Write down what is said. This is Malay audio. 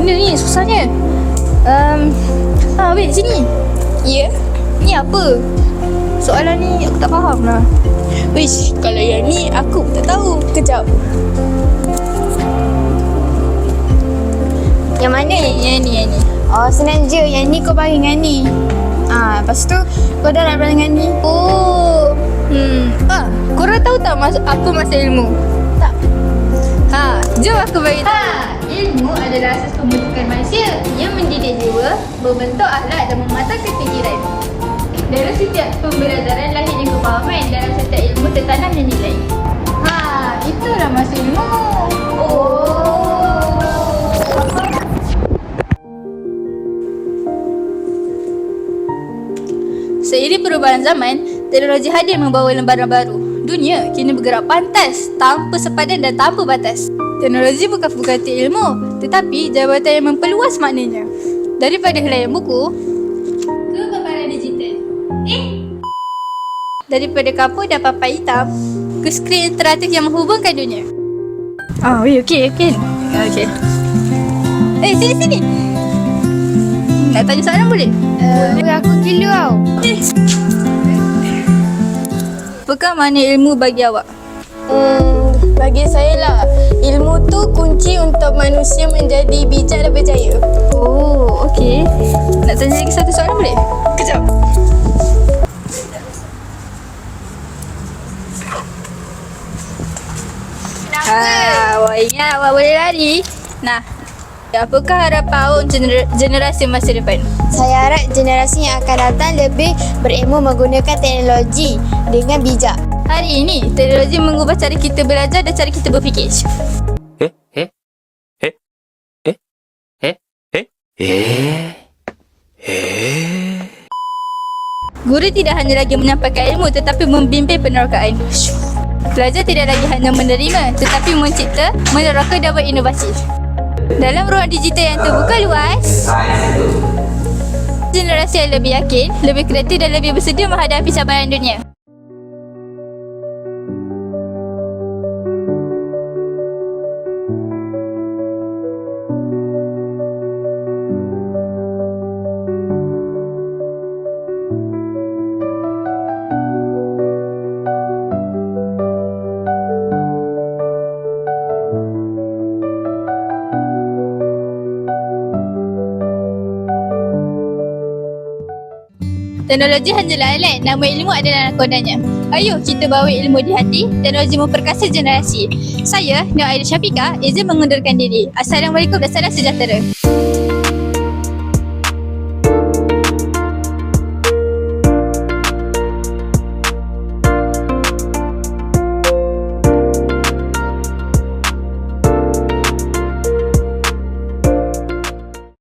benda ni susahnya? Wait, sini. Ya? Ni apa? Soalan ni aku tak faham lah. Wish, kalau yang ni aku pun tak tahu. Kejap. Yang mana? Yang ni. Oh, senang je. Yang ni kau bagi dengan ni. Lepas tu kau dah nak dengan ni. Oh. Korang tahu tak apa maksud ilmu? Tak. Jom aku bagi tahu. Ilmu adalah asas pembentukan manusia yang mendidik jiwa, membentuk akhlak dan mematangkan fikiran. Dalam setiap pembelajaran lahirnya kefahaman, dalam setiap ilmu tertanamnya nilai. Itulah maksud ilmu. Seiring perubahan zaman, teknologi hadir membawa lembaran baru. Dunia kini bergerak pantas, tanpa sepadan dan tanpa batas. Teknologi bukan ganti ilmu, tetapi jabatan yang memperluas maknanya. Daripada helaian buku ke paparan digital. Daripada kapur dan papan hitam ke skrin interaktif yang menghubungkan dunia. Okey. Okey. Sini. Nak tanya soalan boleh? Aku gila tau. Apakah makna ilmu bagi awak? Bagi saya lah, ilmu tu kunci untuk manusia menjadi bijak dan berjaya. Okey. Nak tanya lagi satu soalan boleh? Kejap. Awak ingat awak boleh lari? Nah, apakah harapan awak untuk generasi masa depan? Saya harap generasi yang akan datang lebih berilmu menggunakan teknologi dengan bijak. Hari ini, teknologi mengubah cara kita belajar dan cara kita berfikir. Guru tidak hanya lagi menyampaikan ilmu tetapi membimbing penerokaan. Pelajar tidak lagi hanya menerima tetapi mencipta, meneroka dan berinovasi. Dalam ruang digital yang terbuka luas, generasi yang lebih yakin, lebih kreatif dan lebih bersedia menghadapi cabaran dunia. Teknologi hanyalah alat, nama ilmu adalah nakodanya. Ayuh kita bawa ilmu di hati, teknologi memperkasa generasi. Saya, Nur Aida Syafiqah, izin mengundurkan diri. Assalamualaikum dan salam sejahtera.